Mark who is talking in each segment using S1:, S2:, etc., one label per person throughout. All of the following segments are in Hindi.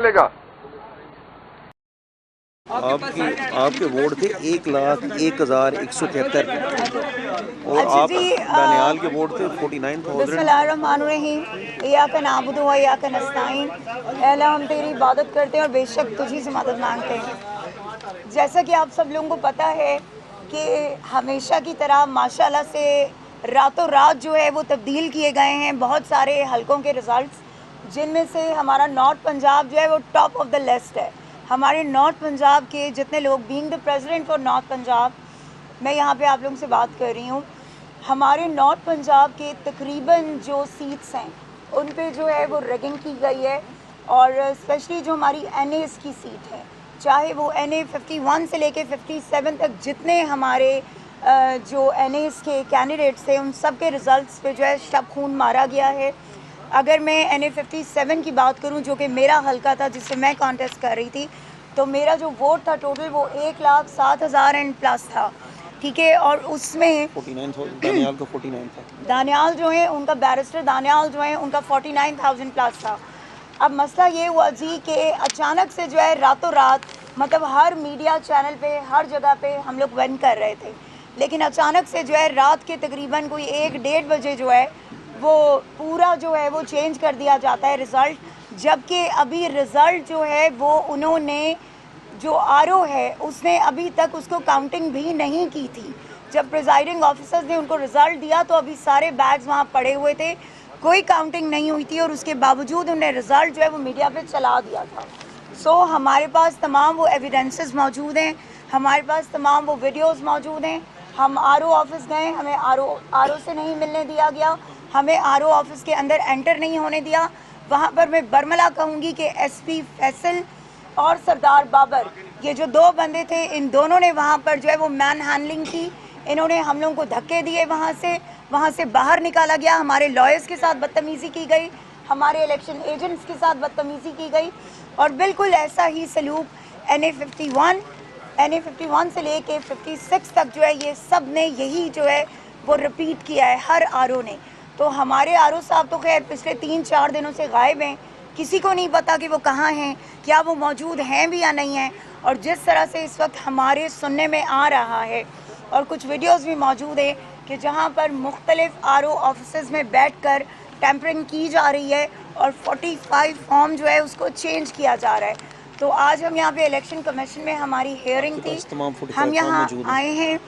S1: लेगा।
S2: आपके वोट थे 1,01,173 और
S3: अच्छा
S2: आप
S3: जी,
S2: दानियाल के वोट थे 49,000।
S3: बिस्मिल्लाहिर्रहमानिर्रहीम। या का नाबुदु व या का नस्ताईन। अल्लाह, हम तेरी इबादत करते हैं और बेशक तुझी से मदद मांगते हैं। जैसा कि आप सब लोगों को पता है कि हमेशा की तरह माशाल्लाह से रातों रात जो है वो तब्दील किए गए हैं बहुत सारे हलकों के रिज़ल्ट्स, जिनमें से हमारा नॉर्थ पंजाब जो है वो टॉप ऑफ द लिस्ट है। हमारे नॉर्थ पंजाब के जितने लोग, being the president for north Punjab, मैं यहाँ पे आप लोगों से बात कर रही हूँ, हमारे नॉर्थ पंजाब के तकरीबन जो सीट्स हैं उन पे जो है वो रैगिंग की गई है। और स्पेशली जो हमारी NAs की सीट है, चाहे वो NA 51 से लेके 57 तक जितने हमारे जो NAs के कैंडिडेट्स थे उन सब के रिज़ल्ट्स पे जो है शब खून मारा गया है। अगर मैं NA 57 की बात करूं, जो कि मेरा हल्का था जिससे मैं कॉन्टेस्ट कर रही थी, तो मेरा जो वोट था टोटल वो 1,07,000 एंड प्लस था, ठीक है। और उसमें
S2: 49,000 दानियाल को 49 था।
S3: दानियाल जो है उनका, बैरिस्टर दानियाल जो है उनका 49,000 प्लस था। अब मसला ये हुआ जी कि अचानक से जो है रातों रात, मतलब हर मीडिया चैनल पे, हर जगह पे हम लोग विन कर रहे थे, लेकिन अचानक से जो है रात के तकरीबन कोई 1-1:30 बजे जो है वो पूरा जो है वो चेंज कर दिया जाता है रिज़ल्ट। जबकि अभी रिज़ल्ट जो है वो उन्होंने, जो RO है उसने अभी तक उसको काउंटिंग भी नहीं की थी। जब प्रिजाइडिंग ऑफिसर्स ने उनको रिज़ल्ट दिया तो अभी सारे बैग्स वहाँ पड़े हुए थे, कोई काउंटिंग नहीं हुई थी, और उसके बावजूद उन्होंने रिज़ल्ट जो है वो मीडिया पे चला दिया था। सो हमारे पास तमाम वो एविडेंसेस मौजूद हैं, हमारे पास तमाम वो वीडियोस मौजूद हैं। हम RO ऑफिस गए, हमें RO से नहीं मिलने दिया गया, हमें RO ऑफिस के अंदर एंटर नहीं होने दिया। वहाँ पर मैं बरमला कहूँगी कि SP फैसल और सरदार बाबर, ये जो दो बंदे थे, इन दोनों ने वहाँ पर जो है वो मैन हैंडलिंग की। इन्होंने हम लोगों को धक्के दिए, वहाँ से बाहर निकाला गया, हमारे लॉयर्स के साथ बदतमीज़ी की गई, हमारे इलेक्शन एजेंट्स के साथ बदतमीज़ी की गई। और बिल्कुल ऐसा ही सलूक NA 51 से लेके 56 तक जो है ये सब ने यही जो है वो रिपीट किया है, हर RO ने। तो हमारे RO साहब तो खैर पिछले 3-4 दिनों से गायब हैं, किसी को नहीं पता कि वो कहाँ हैं, क्या वो मौजूद हैं भी या नहीं हैं। और जिस तरह से इस वक्त हमारे सुनने में आ रहा है, और कुछ वीडियोस भी मौजूद है कि जहाँ पर मुख्तलिफ RO ऑफिसेज में बैठकर टेम्परिंग की जा रही है और 45 फॉर्म जो है उसको चेंज किया जा रहा है। तो आज हम यहाँ पे इलेक्शन कमीशन में हमारी हेयरिंग थी, हम यहाँ आए हैं,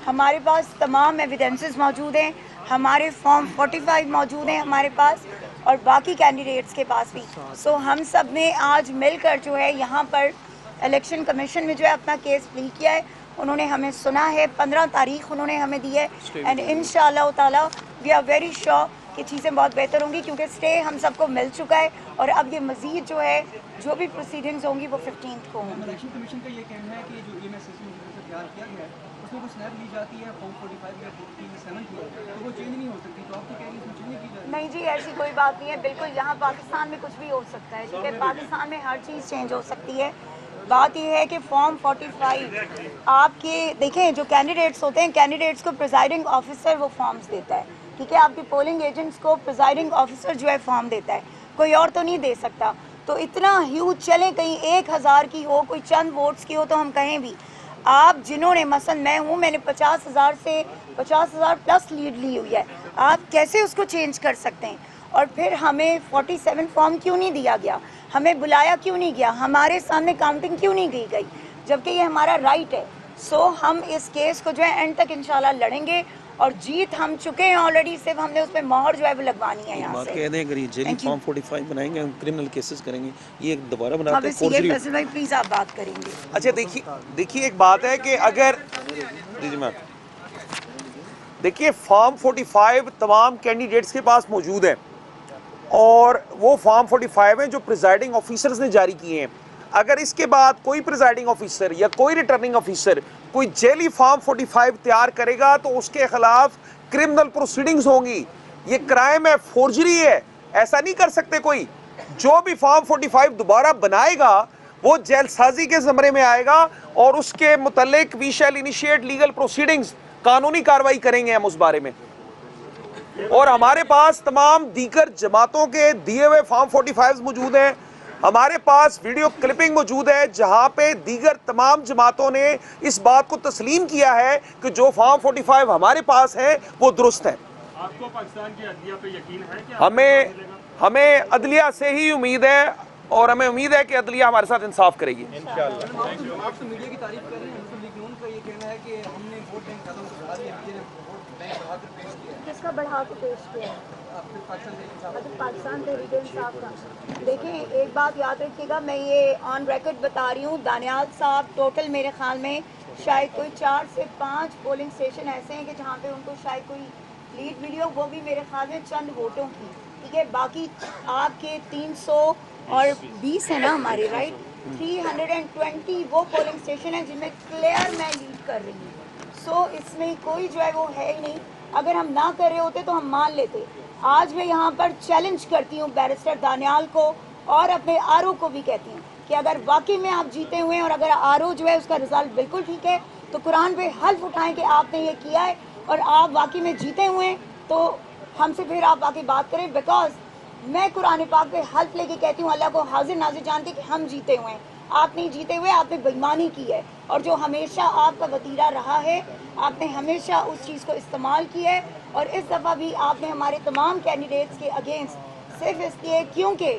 S3: हमारे पास तमाम एविडेंसेस मौजूद हैं, हमारे फॉर्म 45 मौजूद हैं हमारे पास, और बाकी कैंडिडेट्स के पास भी। सो हम सब ने आज मिलकर जो है यहाँ पर इलेक्शन कमीशन में जो है अपना केस प्ली किया है। उन्होंने हमें सुना है, 15 तारीख उन्होंने हमें दी है, एंड इंशाअल्लाह ताला वी आर वेरी श्योर कि चीज़ें बहुत बेहतर होंगी, क्योंकि स्टे हम सबको मिल चुका है। और अब ये मज़ीद जो है जो भी प्रोसीडिंग्स होंगी वो 15 को होंगी।
S4: इलेक्शन कमीशन का ये कहना है कि जो EMS सिस्टम तैयार किया गया है उसमें कुछ स्नैप ली जाती है फॉर्म 45 या 47 की, तो वो चेंज नहीं हो सकती, तो आप तो कह रही हैं चेंज की जाए?
S3: नहीं जी, ऐसी कोई बात नहीं है, बिल्कुल यहाँ पाकिस्तान में कुछ भी हो सकता है, ठीक है, पाकिस्तान में हर चीज़ चेंज हो सकती है। बात यह है कि फॉर्म 45 आपके देखें, जो कैंडिडेट्स होते हैं, कैंडिडेट्स को प्रिजाइडिंग ऑफिसर वो फॉर्म्स देता है, ठीक है, आपके पोलिंग एजेंट्स को प्रिजाइडिंग ऑफिसर जो है फॉर्म देता है, कोई और तो नहीं दे सकता। तो इतना ह्यूज चले, कहीं 1,000 की हो, कोई चंद वोट्स की हो, तो हम कहें भी, आप जिन्होंने, मसलन मैं हूँ, मैंने 50,000 से 50,000 प्लस लीड ली हुई है, आप कैसे उसको चेंज कर सकते हैं? और फिर हमें 47 फॉर्म क्यों नहीं दिया गया, हमें बुलाया क्यों नहीं गया, हमारे सामने काउंटिंग क्यों नहीं की गई, जबकि ये हमारा राइट है। सो हम इस केस को जो है एंड तक इंशाल्लाह लड़ेंगे, और जीत हम चुके हैं ऑलरेडी, सिर्फ हमने उस पर मोहर जो है वो लगवानी है। यहाँ से
S2: कह दें अगर ये जेली फॉर्म 45 बनाएंगे, हम क्रिमिनल केसेस करेंगे, ये दोबारा बनाते हैं
S3: फोर्जरी। भाई प्लीज आप बात करेंगे।
S1: अच्छा देखिए एक बात है कि अगर देखिए फॉर्म 45 तमाम कैंडिडेट्स के पास मौजूद है, और वो फॉर्म 45 हैं जो प्रिजाइडिंग ऑफिसर्स ने जारी किए हैं। अगर इसके बाद कोई प्रिजाइडिंग ऑफिसर या कोई रिटर्निंग ऑफिसर कोई जेली फॉर्म 45 तैयार करेगा तो उसके खिलाफ क्रिमिनल प्रोसीडिंग्स होंगी। ये क्राइम है, फोर्जरी है, ऐसा नहीं कर सकते कोई। जो भी फॉर्म 45 दोबारा बनाएगा वो जेलसाजी के ज़मरे में आएगा, और उसके मुतल्लिक we shall initiate legal proceedings, कानूनी कार्रवाई करेंगे हम उस बारे में। और हमारे पास तमाम दीगर जमातों के दिए हुए फॉर्म 45 मौजूद हैं, हमारे पास वीडियो क्लिपिंग मौजूद है जहां पे दीगर तमाम जमातों ने इस बात को तस्लीम किया है कि जो फॉर्म 45 हमारे पास है वो दुरुस्त है।
S5: आपको पाकिस्तान की अदलिया पे यकीन है कि
S1: हमें अदलिया से ही उम्मीद है और हमें उम्मीद है कि अदलिया हमारे साथ इंसाफ करेगी।
S4: इंशाल्लाह। आप तो मीडिया की तारीफ कर रहे हैं, मुस्लिम लीग नून का ये कहना है कि हमने वोट बैंक खातों को बढ़ा दिया, मीडिया ने वोट बैंक बढ़ाकर पेश किया है।
S3: किसका बढ़ा के पेश किया है?
S4: आपने पाकिस्तान तहरीक इंसाफ
S3: मतलब पाकिस्तान तहरीक इंसाफ का। देखें, एक बात याद रखिएगा, मैं ये ऑन रिकॉर्ड बता रही हूँ, दानियाल साहब टोटल मेरे ख्याल में शायद कोई 4 से 5 पोलिंग स्टेशन ऐसे हैं कि जहाँ पे उनको शायद कोई लीड मिली हो, वो भी मेरे ख्याल में चंद वोटों की, ठीक है। बाकी आपके 320 है ना हमारे, राइट, 320 वो पोलिंग स्टेशन है जिनमें क्लियर मैं लीड कर रही हूँ। सो इसमें कोई जो है वो है ही नहीं। अगर हम ना कर रहे होते तो हम मान लेते। आज मैं यहाँ पर चैलेंज करती हूँ बैरिस्टर दानियाल को और अपने आरओ को भी कहती हूँ कि अगर वाकई में आप जीते हुए हैं और अगर आरओ जो है उसका रिजल्ट बिल्कुल ठीक है तो कुरान पे हल्फ उठाएं कि आपने ये किया है और आप वाकई में जीते हुए हैं, तो हमसे फिर आप आके बात करें। बिकॉज मैं कुरान पाक पे हल्फ लेके कहती हूँ, अल्लाह को हाजिर नाजिर जानती कि हम जीते हुए हैं, आप नहीं जीते हुए, आपने बेईमानी की है। और जो हमेशा आपका वतीरा रहा है, आपने हमेशा उस चीज़ को इस्तेमाल किया है और इस दफ़ा भी आपने हमारे तमाम कैंडिडेट्स के अगेंस्ट सिर्फ इसलिए क्योंकि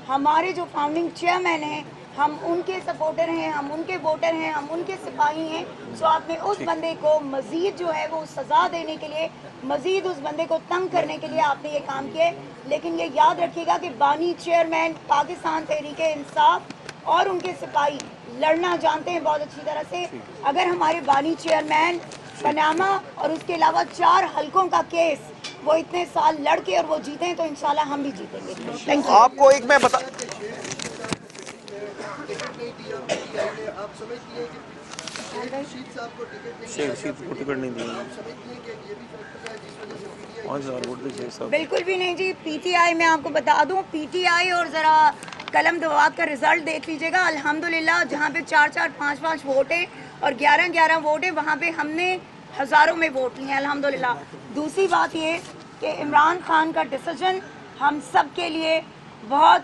S3: हमारे जो फाउंडिंग चेयरमैन हैं, हम उनके सपोर्टर हैं, हम उनके वोटर हैं, हम उनके सिपाही हैं। सो आपने उस बंदे को मज़ीद जो है वो सज़ा देने के लिए, मज़ीद उस बंदे को तंग करने के लिए आपने ये काम किया है। लेकिन ये याद रखिएगा कि बानी चेयरमैन पाकिस्तान तहरीक इंसाफ और उनके सिपाही लड़ना जानते हैं बहुत अच्छी तरह से। अगर हमारे बानी चेयरमैन पनामा और उसके अलावा 4 हलकों का केस वो इतने साल लड़ के और वो जीते हैं तो इंशाल्लाह हम भी जीतेंगे। Thank you.
S1: आपको एक मैं बता
S2: टिकट नहीं दी 5000 वोट दे साहब।
S3: बिल्कुल भी नहीं जी। पीटीआई में आपको बता दूं, पीटीआई और ज़रा कलम दवात का रिजल्ट देख लीजिएगा। अल्हम्दुलिल्लाह जहाँ पे 4-4, 5-5 वोट है और 11-11 वोट है, वहाँ पे हमने हज़ारों में वोट लिए हैं अल्हम्दुलिल्लाह। दूसरी बात ये कि इमरान खान का डिसीजन हम सब के लिए बहुत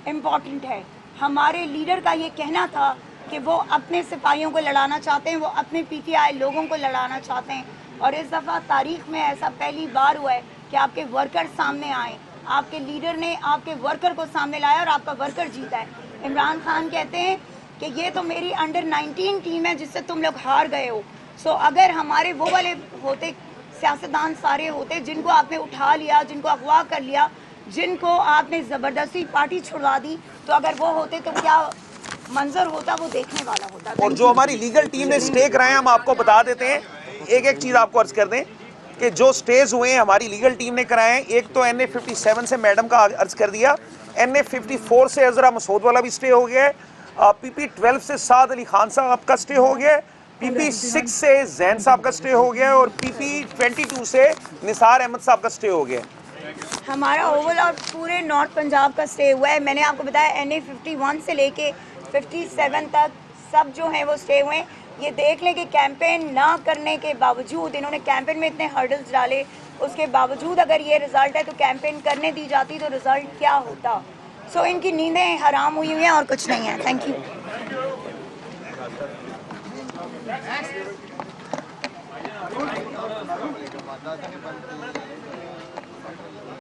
S3: इम्पॉर्टेंट है। हमारे लीडर का ये कहना था कि वो अपने सिपाहियों को लड़ाना चाहते हैं, वो अपने पीटीआई लोगों को लड़ाना चाहते हैं। और इस दफ़ा तारीख में ऐसा पहली बार हुआ है कि आपके वर्कर सामने आए, आपके लीडर ने आपके वर्कर को सामने लाया और आपका वर्कर जीता है। इमरान खान कहते हैं कि ये तो मेरी अंडर 19 टीम है जिससे तुम लोग हार गए हो। सो अगर हमारे वो वाले होते सियासतदान सारे होते जिनको आपने उठा लिया, जिनको अगवा कर लिया, जिनको आपने ज़बरदस्ती पार्टी छुड़वा दी, तो अगर वो होते तो क्या मंजर होता, वो देखने वाला होता।
S1: और जो हमारी लीगल टीम ने स्टे कराए हम आपको बता देते हैं। एक चीज़ आपको अर्ज कर दें कि जो स्टेज हुए हैं हमारी लीगल टीम ने कराए हैं। एक तो NA 57 से मैडम का अर्ज कर दिया, NA 54 से अजरा मसूद वाला भी स्टे हो गया है, PP 12 से साद अली खान साहब का स्टे हो गया है, PP 6 से जैन साहब का स्टे हो गया है और PP 22 से निसार अहमद साहब का स्टे हो गया है।
S3: हमारा ओवरऑल पूरे नॉर्थ पंजाब का स्टे हुआ है। मैंने आपको बताया NA 51 से लेके 57 तक सब जो हैं वो स्टे हुए हैं। ये देख लें कि कैंपेन ना करने के बावजूद, इन्होंने कैंपेन में इतने हर्डल्स डाले, उसके बावजूद अगर ये रिज़ल्ट है तो कैंपेन करने दी जाती तो रिज़ल्ट क्या होता। सो इनकी नींदें हराम हुई हैं और कुछ नहीं है। Thank you.